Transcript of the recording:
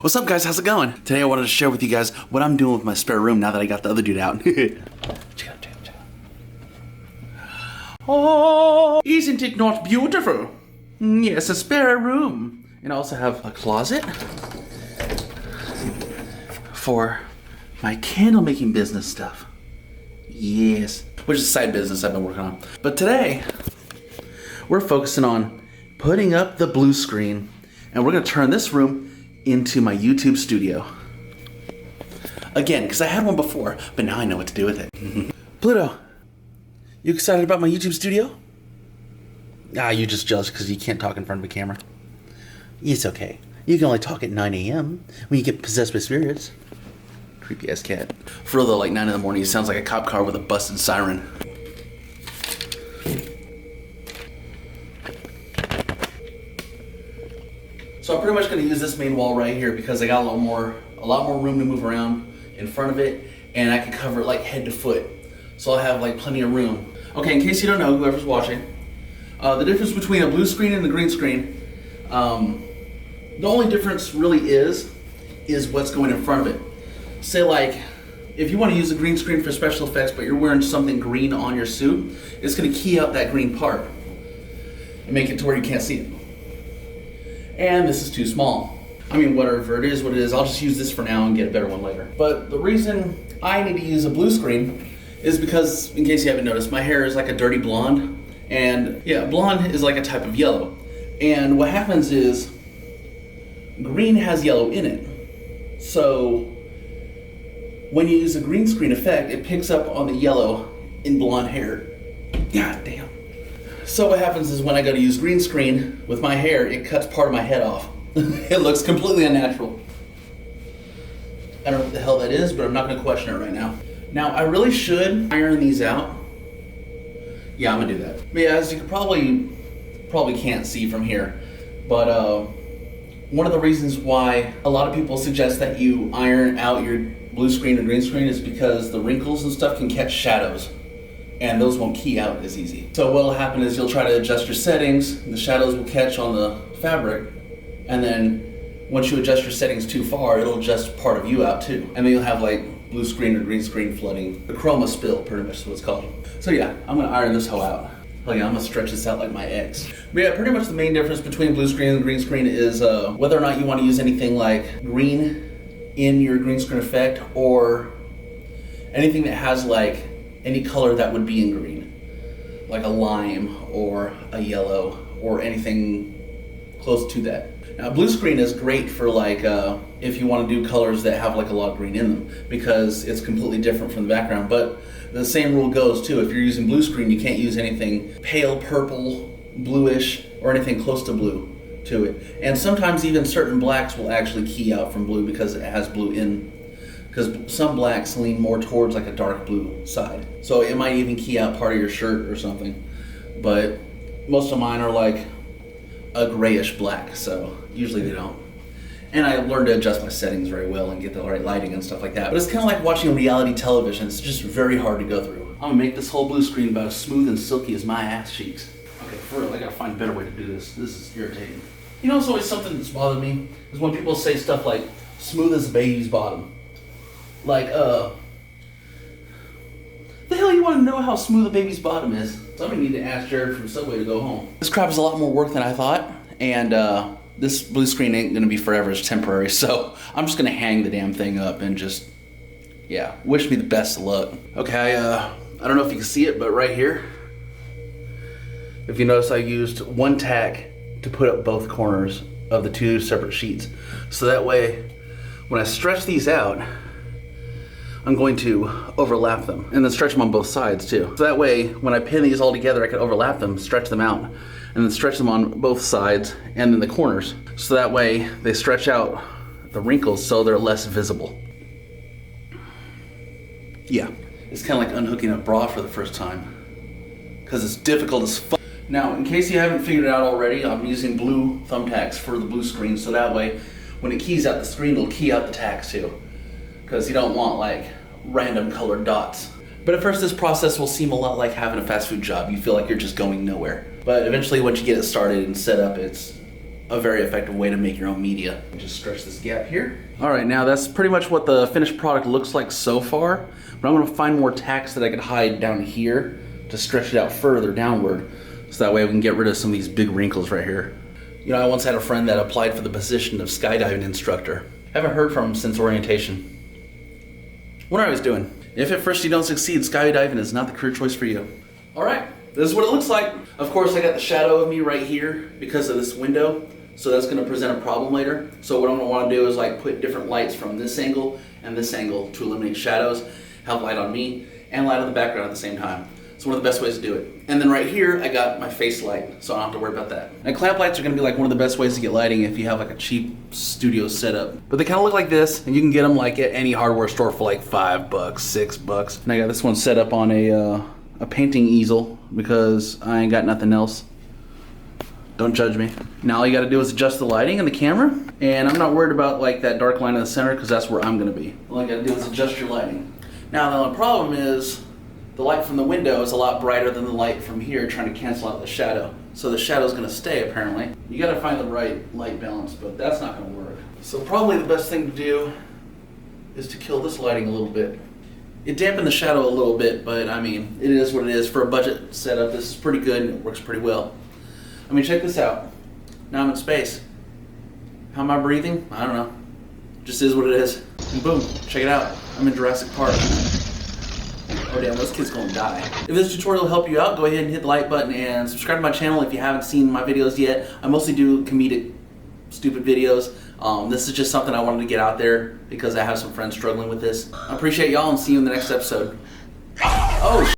What's up, guys? How's it going? Today I wanted to share with you guys what I'm doing with my spare room now that I got the other dude out. Check it out. Oh, isn't it not beautiful? Yes, a spare room. And I also have a closet for my candle making business stuff. Yes, which is a side business I've been working on. But today, we're focusing on putting up the blue screen, and we're gonna turn this room into my YouTube studio. Again, because I had one before, but now I know what to do with it. Pluto, you excited about my YouTube studio? You just jealous because you can't talk in front of a camera. It's okay. You can only talk at 9 a.m. when you get possessed by spirits. Creepy ass cat. For real though, like 9 in the morning, he sounds like a cop car with a busted siren. So I'm pretty much going to use this main wall right here because I got a lot more room to move around in front of it, and I can cover it like head to foot. So I'll have like plenty of room. Okay, in case you don't know, whoever's watching, the difference between a blue screen and a green screen, the only difference really is what's going in front of it. Say like, if you want to use a green screen for special effects, but you're wearing something green on your suit, it's going to key out that green part and make it to where you can't see it. And this is too small. I mean, whatever it is, what it is, I'll just use this for now and get a better one later. But the reason I need to use a blue screen is because, in case you haven't noticed, my hair is like a dirty blonde. And yeah, blonde is like a type of yellow. And what happens is, green has yellow in it. So, when you use a green screen effect, it picks up on the yellow in blonde hair. God damn. So what happens is when I go to use green screen with my hair, it cuts part of my head off. It looks completely unnatural. I don't know what the hell that is, but I'm not gonna question it right now. Now, I really should iron these out. Yeah, I'm gonna do that. But yeah, as you can probably can't see from here, but one of the reasons why a lot of people suggest that you iron out your blue screen or green screen is because the wrinkles and stuff can catch shadows, and those won't key out as easy. So what'll happen is you'll try to adjust your settings, the shadows will catch on the fabric, and then once you adjust your settings too far, it'll adjust part of you out too. And then you'll have like blue screen or green screen flooding. The chroma spill, pretty much is what it's called. So yeah, I'm gonna iron this hoe out. Oh yeah, I'm gonna stretch this out like my ex. But yeah, pretty much the main difference between blue screen and green screen is whether or not you wanna use anything like green in your green screen effect, or anything that has like any color that would be in green, like a lime or a yellow or anything close to that. Now, blue screen is great for like if you want to do colors that have like a lot of green in them, because it's completely different from the background. But the same rule goes too. If you're using blue screen, you can't use anything pale purple, bluish, or anything close to blue to it. And sometimes even certain blacks will actually key out from blue because it has blue in. Because some blacks lean more towards like a dark blue side. So it might even key out part of your shirt or something. But most of mine are like a grayish black, so usually they don't. And I learned to adjust my settings very well and get the right lighting and stuff like that. But it's kind of like watching reality television. It's just very hard to go through. I'm gonna make this whole blue screen about as smooth and silky as my ass cheeks. Okay, for real, I gotta find a better way to do this. This is irritating. You know, it's always something that's bothered me is when people say stuff like smooth as a baby's bottom. Like, the hell you want to know how smooth a baby's bottom is? Somebody need to ask Jared from Subway to go home. This crap is a lot more work than I thought, and this blue screen ain't gonna be forever, it's temporary, so I'm just gonna hang the damn thing up and just, yeah, wish me the best of luck. Okay, I don't know if you can see it, but right here, if you notice, I used one tack to put up both corners of the two separate sheets. So that way, when I stretch these out, I'm going to overlap them and then stretch them on both sides too. So that way, when I pin these all together, I can overlap them, stretch them out, and then stretch them on both sides and then the corners. So that way, they stretch out the wrinkles so they're less visible. Yeah, it's kind of like unhooking a bra for the first time, because it's difficult as fuck. Now, in case you haven't figured it out already, I'm using blue thumbtacks for the blue screen, so that way, when it keys out the screen, it'll key out the tacks too. Because you don't want like random colored dots. But at first this process will seem a lot like having a fast food job. You feel like you're just going nowhere. But eventually once you get it started and set up, it's a very effective way to make your own media. Just stretch this gap here. All right, now that's pretty much what the finished product looks like so far, but I'm gonna find more tacks that I could hide down here to stretch it out further downward, so that way we can get rid of some of these big wrinkles right here. You know, I once had a friend that applied for the position of skydiving instructor. Haven't heard from him since orientation. Wonder how he's doing. If at first you don't succeed, skydiving is not the career choice for you. All right, this is what it looks like. Of course, I got the shadow of me right here because of this window, so that's gonna present a problem later. So what I'm gonna wanna do is like put different lights from this angle and this angle to eliminate shadows, have light on me, and light on the background at the same time. It's one of the best ways to do it. And then right here, I got my face light, so I don't have to worry about that. And clamp lights are gonna be like one of the best ways to get lighting if you have like a cheap studio setup. But they kind of look like this, and you can get them like at any hardware store for like $5, $6. And I got this one set up on a painting easel because I ain't got nothing else. Don't judge me. Now all you gotta do is adjust the lighting and the camera, and I'm not worried about like that dark line in the center because that's where I'm gonna be. All you gotta do is adjust your lighting. Now the only problem is the light from the window is a lot brighter than the light from here, trying to cancel out the shadow. So the shadow's gonna stay apparently. You gotta find the right light balance, but that's not gonna work. So probably the best thing to do is to kill this lighting a little bit. It dampened the shadow a little bit, but I mean, it is what it is. For a budget setup, this is pretty good and it works pretty well. I mean, check this out. Now I'm in space. How am I breathing? I don't know. Just is what it is. And boom, check it out. I'm in Jurassic Park. Oh damn, those kids gonna die. If this tutorial helped you out, go ahead and hit the like button and subscribe to my channel if you haven't seen my videos yet. I mostly do comedic, stupid videos. This is just something I wanted to get out there because I have some friends struggling with this. I appreciate y'all and see you in the next episode. Oh,